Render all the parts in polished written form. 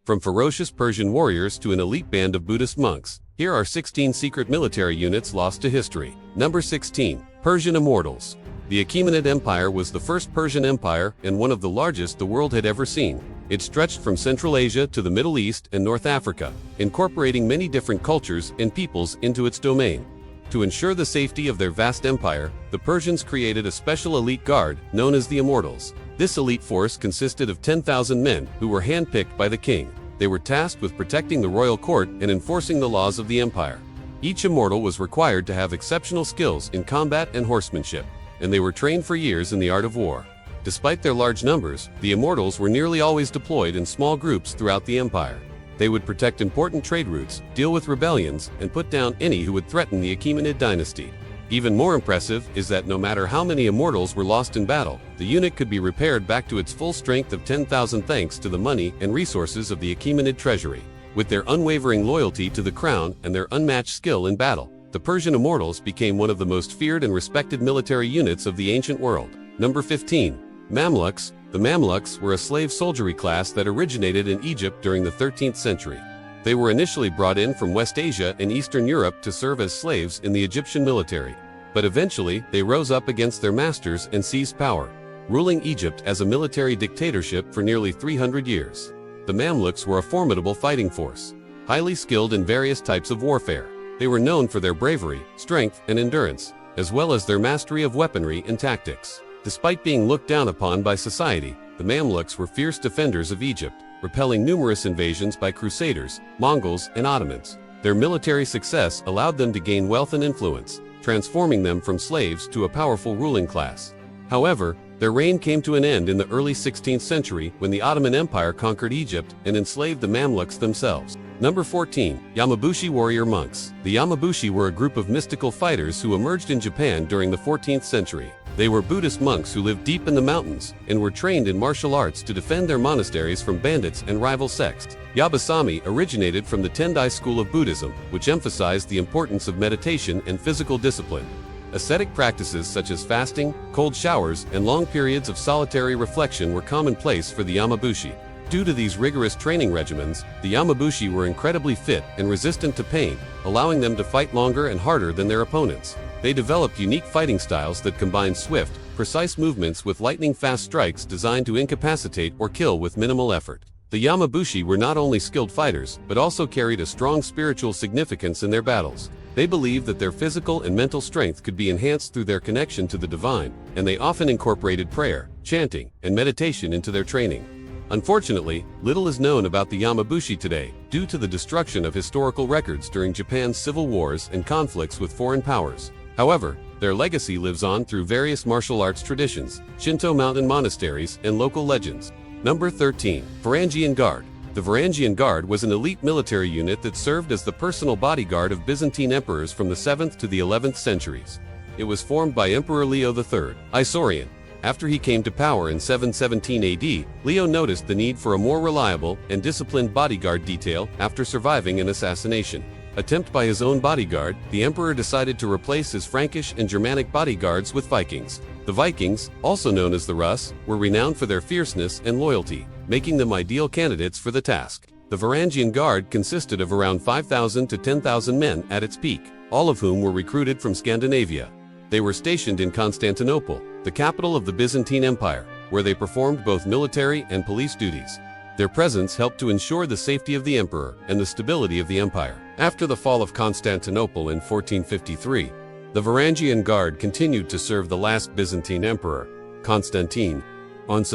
From ferocious Persian warriors to an elite band of Buddhist monks, here are 16 secret military units lost to history. Number 16. Persian Immortals. The Achaemenid Empire was the first Persian empire and one of the largest the world had ever seen. It stretched from Central Asia to the Middle East and North Africa, incorporating many different cultures and peoples into its domain. To ensure the safety of their vast empire, the Persians created a special elite guard known as the Immortals. This elite force consisted of 10,000 men who were handpicked by the king. They were tasked with protecting the royal court and enforcing the laws of the empire. Each immortal was required to have exceptional skills in combat and horsemanship, and they were trained for years in the art of war. Despite their large numbers, the immortals were nearly always deployed in small groups throughout the empire. They would protect important trade routes, deal with rebellions, and put down any who would threaten the Achaemenid dynasty. Even more impressive is that no matter how many immortals were lost in battle, the unit could be repaired back to its full strength of 10,000 thanks to the money and resources of the Achaemenid treasury. With their unwavering loyalty to the crown and their unmatched skill in battle, the Persian Immortals became one of the most feared and respected military units of the ancient world. Number 15. Mamluks. The Mamluks were a slave soldiery class that originated in Egypt during the 13th century. They were initially brought in from West Asia and Eastern Europe to serve as slaves in the Egyptian military. But eventually, they rose up against their masters and seized power, ruling Egypt as a military dictatorship for nearly 300 years. The Mamluks were a formidable fighting force, highly skilled in various types of warfare. They were known for their bravery, strength, and endurance, as well as their mastery of weaponry and tactics. Despite being looked down upon by society, the Mamluks were fierce defenders of Egypt, repelling numerous invasions by Crusaders, Mongols, and Ottomans. Their military success allowed them to gain wealth and influence, transforming them from slaves to a powerful ruling class. However, their reign came to an end in the early 16th century when the Ottoman Empire conquered Egypt and enslaved the Mamluks themselves. Number 14. Yamabushi Warrior Monks. The Yamabushi were a group of mystical fighters who emerged in Japan during the 14th century. They were Buddhist monks who lived deep in the mountains and were trained in martial arts to defend their monasteries from bandits and rival sects. Yabasami originated from the Tendai school of Buddhism, which emphasized the importance of meditation and physical discipline. Ascetic practices such as fasting, cold showers, and long periods of solitary reflection were commonplace for the Yamabushi. Due to these rigorous training regimens, the Yamabushi were incredibly fit and resistant to pain, allowing them to fight longer and harder than their opponents. They developed unique fighting styles that combined swift, precise movements with lightning-fast strikes designed to incapacitate or kill with minimal effort. The Yamabushi were not only skilled fighters, but also carried a strong spiritual significance in their battles. They believed that their physical and mental strength could be enhanced through their connection to the divine, and they often incorporated prayer, chanting, and meditation into their training. Unfortunately, little is known about the Yamabushi today, due to the destruction of historical records during Japan's civil wars and conflicts with foreign powers. However, their legacy lives on through various martial arts traditions, Shinto mountain monasteries, and local legends. Number 13. Varangian Guard. The Varangian Guard was an elite military unit that served as the personal bodyguard of Byzantine emperors from the 7th to the 11th centuries. It was formed by Emperor Leo III, Isaurian. After he came to power in 717 AD, Leo noticed the need for a more reliable and disciplined bodyguard detail after surviving an assassination attempt by his own bodyguard. The emperor decided to replace his Frankish and Germanic bodyguards with Vikings. The Vikings, also known as the Rus, were renowned for their fierceness and loyalty, making them ideal candidates for the task. The Varangian Guard consisted of around 5,000 to 10,000 men at its peak, all of whom were recruited from Scandinavia. They were stationed in Constantinople, the capital of the Byzantine Empire, where they performed both military and police duties. Their presence helped to ensure the safety of the emperor and the stability of the empire. After the fall of Constantinople in 1453, the Varangian Guard continued to serve the last Byzantine emperor, Constantine Once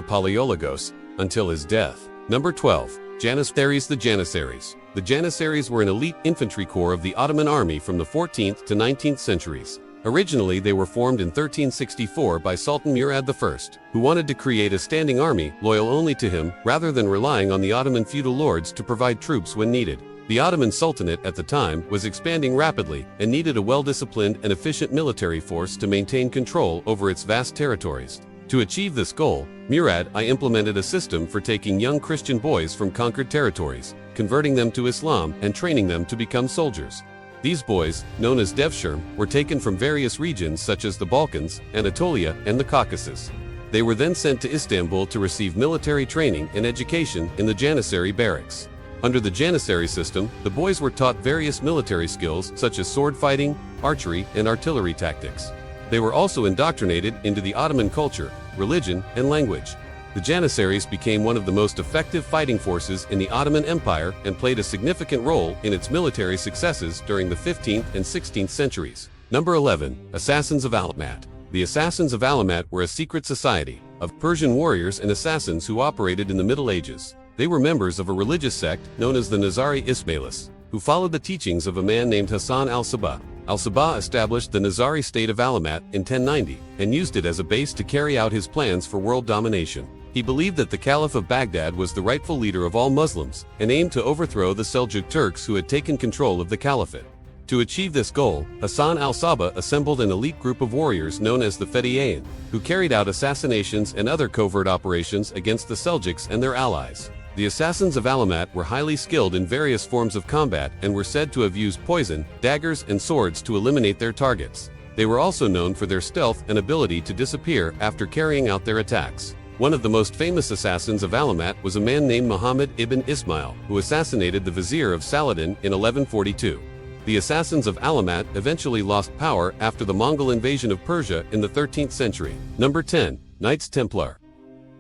until his death. Number 12. Janissaries. The Janissaries. The Janissaries were an elite infantry corps of the Ottoman army from the 14th to 19th centuries. Originally, they were formed in 1364 by Sultan Murad I, who wanted to create a standing army loyal only to him rather than relying on the Ottoman feudal lords to provide troops when needed. The Ottoman Sultanate at the time was expanding rapidly and needed a well-disciplined and efficient military force to maintain control over its vast territories. To achieve this goal, Murad I implemented a system for taking young Christian boys from conquered territories, converting them to Islam, and training them to become soldiers. These boys, known as devshirm, were taken from various regions such as the Balkans, Anatolia, and the Caucasus. They were then sent to Istanbul to receive military training and education in the Janissary barracks. Under the Janissary system, the boys were taught various military skills such as sword fighting, archery, and artillery tactics. They were also indoctrinated into the Ottoman culture, religion, and language. The Janissaries became one of the most effective fighting forces in the Ottoman Empire and played a significant role in its military successes during the 15th and 16th centuries. Number 11. Assassins of Alamat. The Assassins of Alamat were a secret society of Persian warriors and assassins who operated in the Middle Ages. They were members of a religious sect known as the Nizari Ismailis, who followed the teachings of a man named Hassan al-Sabah. Al-Sabah established the Nizari state of Alamat in 1090 and used it as a base to carry out his plans for world domination. He believed that the Caliph of Baghdad was the rightful leader of all Muslims and aimed to overthrow the Seljuk Turks who had taken control of the caliphate. To achieve this goal, Hassan al-Sabah assembled an elite group of warriors known as the Fediyayin, who carried out assassinations and other covert operations against the Seljuks and their allies. The Assassins of Alamat were highly skilled in various forms of combat and were said to have used poison, daggers, and swords to eliminate their targets. They were also known for their stealth and ability to disappear after carrying out their attacks. One of the most famous assassins of Alamat was a man named Muhammad ibn Ismail, who assassinated the vizier of Saladin in 1142. The Assassins of Alamat eventually lost power after the Mongol invasion of Persia in the 13th century. Number 10. Knights Templar.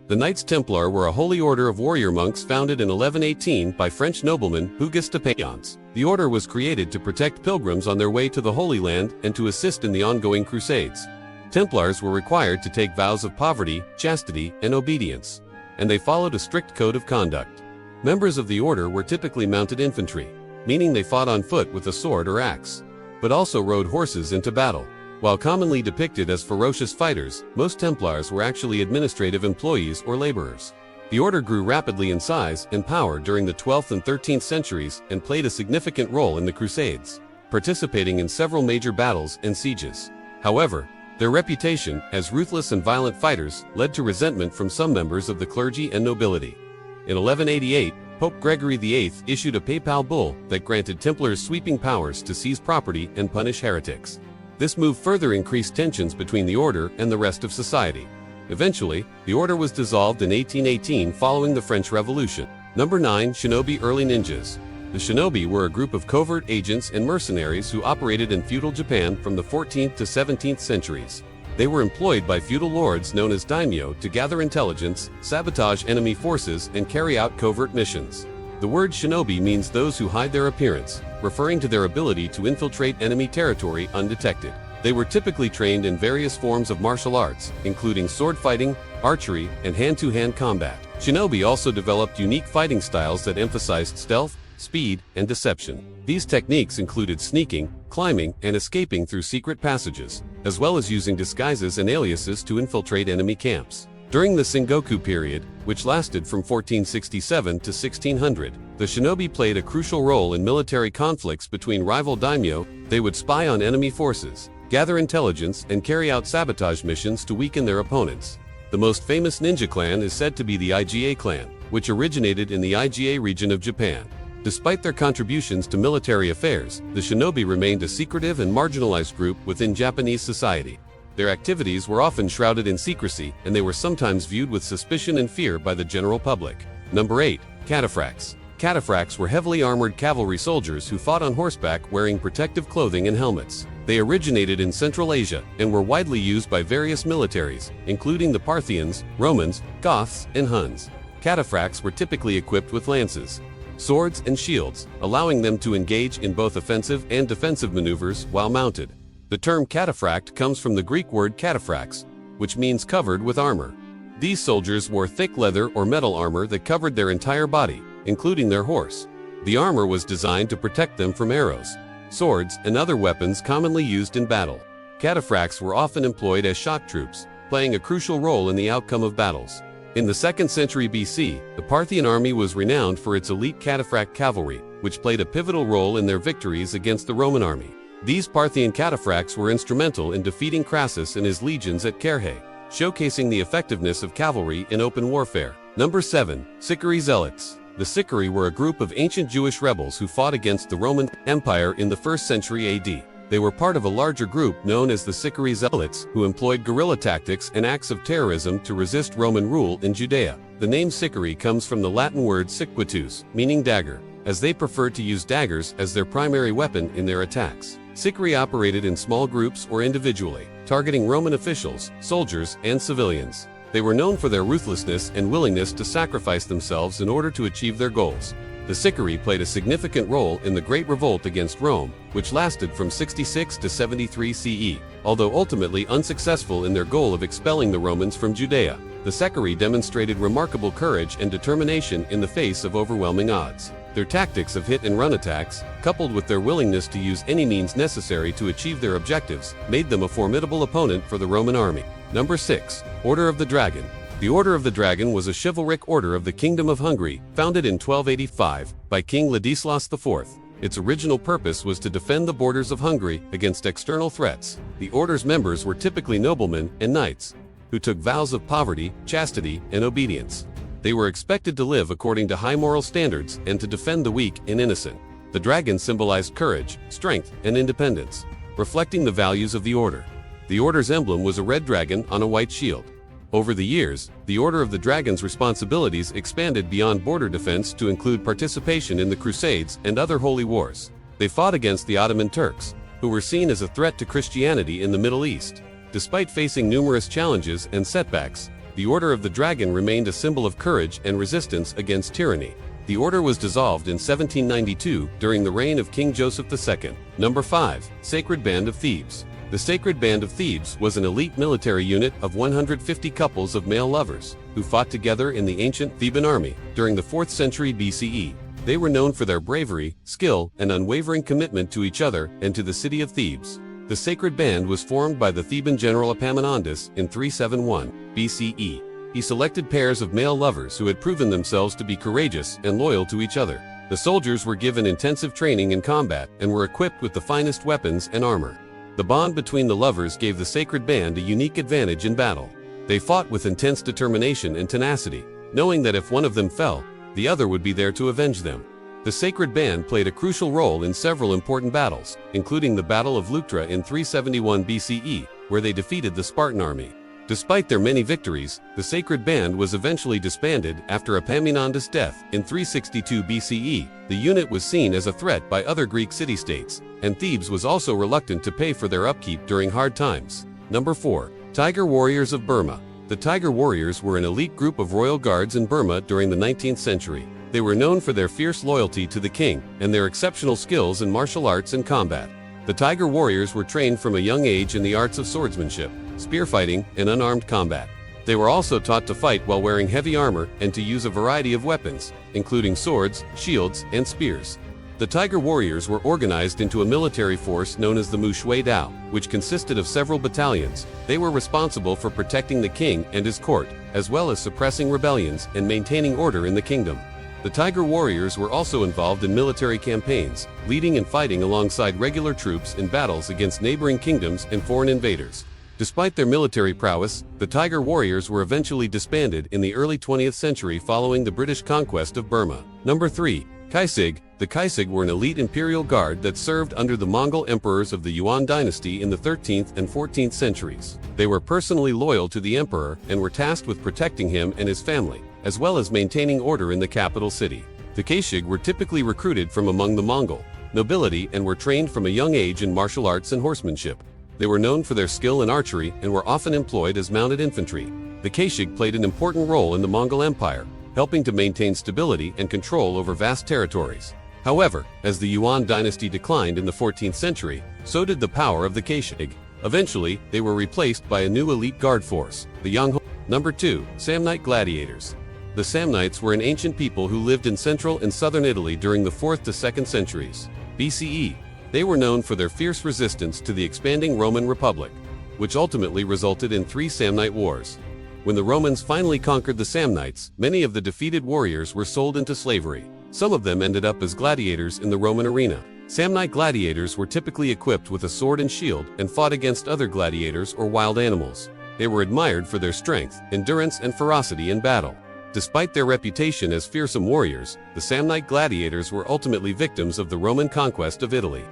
The Knights Templar were a holy order of warrior monks founded in 1118 by French nobleman Hugues de Payens. The order was created to protect pilgrims on their way to the Holy Land and to assist in the ongoing crusades. Templars were required to take vows of poverty, chastity, and obedience, and they followed a strict code of conduct. Members of the order were typically mounted infantry, meaning they fought on foot with a sword or axe, but also rode horses into battle. While commonly depicted as ferocious fighters, most Templars were actually administrative employees or laborers. The order grew rapidly in size and power during the 12th and 13th centuries and played a significant role in the Crusades, participating in several major battles and sieges. However, their reputation as ruthless and violent fighters led to resentment from some members of the clergy and nobility. In 1188, Pope Gregory VIII issued a papal bull that granted Templars sweeping powers to seize property and punish heretics. This move further increased tensions between the order and the rest of society. Eventually, the order was dissolved in 1818 following the French Revolution. Number 9. Shinobi Early Ninjas. The shinobi were a group of covert agents and mercenaries who operated in feudal Japan from the 14th to 17th centuries. They were employed by feudal lords known as daimyo to gather intelligence, sabotage enemy forces, and carry out covert missions. The word shinobi means those who hide their appearance, referring to their ability to infiltrate enemy territory undetected. They were typically trained in various forms of martial arts, including sword fighting, archery, and hand-to-hand combat. Shinobi also developed unique fighting styles that emphasized stealth, speed, and deception. These techniques included sneaking, climbing, and escaping through secret passages, as well as using disguises and aliases to infiltrate enemy camps. During the Sengoku period, which lasted from 1467 to 1600, the shinobi played a crucial role in military conflicts between rival daimyo. They would spy on enemy forces, gather intelligence, and carry out sabotage missions to weaken their opponents. The most famous ninja clan is said to be the IGA clan, which originated in the IGA region of Japan. Despite their contributions to military affairs, the shinobi remained a secretive and marginalized group within Japanese society. Their activities were often shrouded in secrecy, and they were sometimes viewed with suspicion and fear by the general public. Number 8. Cataphracts. Cataphracts were heavily armored cavalry soldiers who fought on horseback wearing protective clothing and helmets. They originated in Central Asia and were widely used by various militaries, including the Parthians, Romans, Goths, and Huns. Cataphracts were typically equipped with lances, swords, and shields, allowing them to engage in both offensive and defensive maneuvers while mounted. The term cataphract comes from the Greek word kataphrax, which means covered with armor. These soldiers wore thick leather or metal armor that covered their entire body, including their horse. The armor was designed to protect them from arrows, swords, and other weapons commonly used in battle. Cataphracts were often employed as shock troops, playing a crucial role in the outcome of battles. In the 2nd century BC, the Parthian army was renowned for its elite cataphract cavalry, which played a pivotal role in their victories against the Roman army. These Parthian cataphracts were instrumental in defeating Crassus and his legions at Carrhae, showcasing the effectiveness of cavalry in open warfare. Number 7. Sicarii Zealots. The Sicarii were a group of ancient Jewish rebels who fought against the Roman Empire in the 1st century AD. They were part of a larger group known as the secrecy zealots, who employed guerrilla tactics and acts of terrorism to resist Roman rule in Judea. The name secrecy comes from the Latin word sequitus, meaning dagger, as they preferred to use daggers as their primary weapon in their attacks. Secrecy operated in small groups or individually, targeting Roman officials, soldiers, and civilians. They were known for their ruthlessness and willingness to sacrifice themselves in order to achieve their goals. The secrecy played a significant role in the Great Revolt against Rome, which lasted from 66 to 73 CE. Although ultimately unsuccessful in their goal of expelling the Romans from Judea, the secrecy demonstrated remarkable courage and determination in the face of overwhelming odds. Their tactics of hit-and-run attacks, coupled with their willingness to use any means necessary to achieve their objectives, made them a formidable opponent for the Roman army. Number 6. Order of the Dragon. The Order of the Dragon was a chivalric order of the Kingdom of Hungary, founded in 1285 by King Ladislas IV. Its original purpose was to defend the borders of Hungary against external threats. The order's members were typically noblemen and knights, who took vows of poverty, chastity, and obedience. They were expected to live according to high moral standards and to defend the weak and innocent. The dragon symbolized courage, strength, and independence, reflecting the values of the order. The order's emblem was a red dragon on a white shield. Over the years, the Order of the Dragon's responsibilities expanded beyond border defense to include participation in the Crusades and other holy wars. They fought against the Ottoman Turks, who were seen as a threat to Christianity in the Middle East. Despite facing numerous challenges and setbacks, the Order of the Dragon remained a symbol of courage and resistance against tyranny. The order was dissolved in 1792 during the reign of King Joseph II. Number 5. Sacred Band of Thebes. The Sacred Band of Thebes was an elite military unit of 150 couples of male lovers, who fought together in the ancient Theban army during the 4th century BCE. They were known for their bravery, skill, and unwavering commitment to each other and to the city of Thebes. The Sacred Band was formed by the Theban general Epaminondas in 371 BCE. He selected pairs of male lovers who had proven themselves to be courageous and loyal to each other. The soldiers were given intensive training in combat and were equipped with the finest weapons and armor. The bond between the lovers gave the Sacred Band a unique advantage in battle. They fought with intense determination and tenacity, knowing that if one of them fell, the other would be there to avenge them. The Sacred Band played a crucial role in several important battles, including the Battle of Leuctra in 371 BCE, where they defeated the Spartan army. Despite their many victories, the Sacred Band was eventually disbanded after Epaminondas' death in 362 BCE. The unit was seen as a threat by other Greek city-states, and Thebes was also reluctant to pay for their upkeep during hard times. Number 4. Tiger Warriors of Burma. The Tiger Warriors were an elite group of royal guards in Burma during the 19th century. They were known for their fierce loyalty to the king and their exceptional skills in martial arts and combat. The Tiger Warriors were trained from a young age in the arts of swordsmanship, spearfighting, and unarmed combat. They were also taught to fight while wearing heavy armor and to use a variety of weapons, including swords, shields, and spears. The Tiger Warriors were organized into a military force known as the Mushui Dao, which consisted of several battalions. They were responsible for protecting the king and his court, as well as suppressing rebellions and maintaining order in the kingdom. The Tiger Warriors were also involved in military campaigns, leading and fighting alongside regular troops in battles against neighboring kingdoms and foreign invaders. Despite their military prowess, the Tiger Warriors were eventually disbanded in the early 20th century following the British conquest of Burma. Number 3. Kaisig. The Kaisig were an elite imperial guard that served under the Mongol emperors of the Yuan dynasty in the 13th and 14th centuries. They were personally loyal to the emperor and were tasked with protecting him and his family, as well as maintaining order in the capital city. The Kaisig were typically recruited from among the Mongol nobility and were trained from a young age in martial arts and horsemanship. They were known for their skill in archery and were often employed as mounted infantry. The Kaisig played an important role in the Mongol Empire, helping to maintain stability and control over vast territories. However, as the Yuan dynasty declined in the 14th century, so did the power of the Kaisig. Eventually, they were replaced by a new elite guard force, the Yonghua. Number 2. Samnite Gladiators. The Samnites were an ancient people who lived in central and southern Italy during the 4th to 2nd centuries BCE. They were known for their fierce resistance to the expanding Roman Republic, which ultimately resulted in 3 Samnite wars. When the Romans finally conquered the Samnites, many of the defeated warriors were sold into slavery. Some of them ended up as gladiators in the Roman arena. Samnite gladiators were typically equipped with a sword and shield and fought against other gladiators or wild animals. They were admired for their strength, endurance, and ferocity in battle. Despite their reputation as fearsome warriors, the Samnite gladiators were ultimately victims of the Roman conquest of Italy.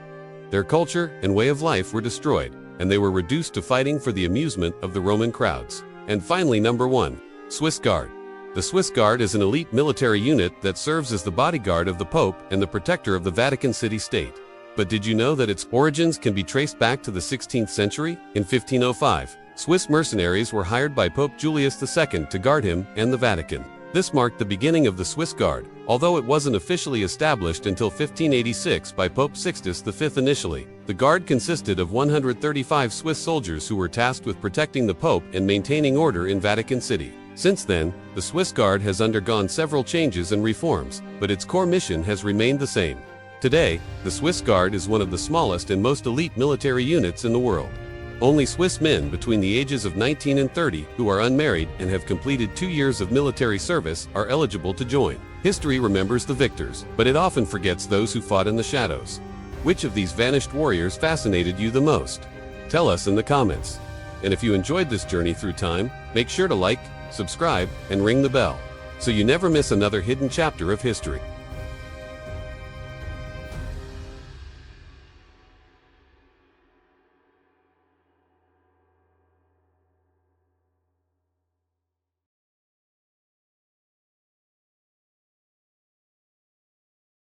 Their culture and way of life were destroyed, and they were reduced to fighting for the amusement of the Roman crowds. And finally, number 1. Swiss Guard. The Swiss Guard is an elite military unit that serves as the bodyguard of the Pope and the protector of the Vatican City State. But did you know that its origins can be traced back to the 16th century? In 1505, Swiss mercenaries were hired by Pope Julius II to guard him and the Vatican. This marked the beginning of the Swiss Guard, although it wasn't officially established until 1586 by Pope Sixtus V. Initially, the Guard consisted of 135 Swiss soldiers who were tasked with protecting the Pope and maintaining order in Vatican City. Since then, the Swiss Guard has undergone several changes and reforms, but its core mission has remained the same. Today, the Swiss Guard is one of the smallest and most elite military units in the world. Only Swiss men between the ages of 19 and 30 who are unmarried and have completed 2 years of military service are eligible to join. History remembers the victors, but it often forgets those who fought in the shadows. Which of these vanished warriors fascinated you the most? Tell us in the comments. And if you enjoyed this journey through time, make sure to like, subscribe, and ring the bell, so you never miss another hidden chapter of history.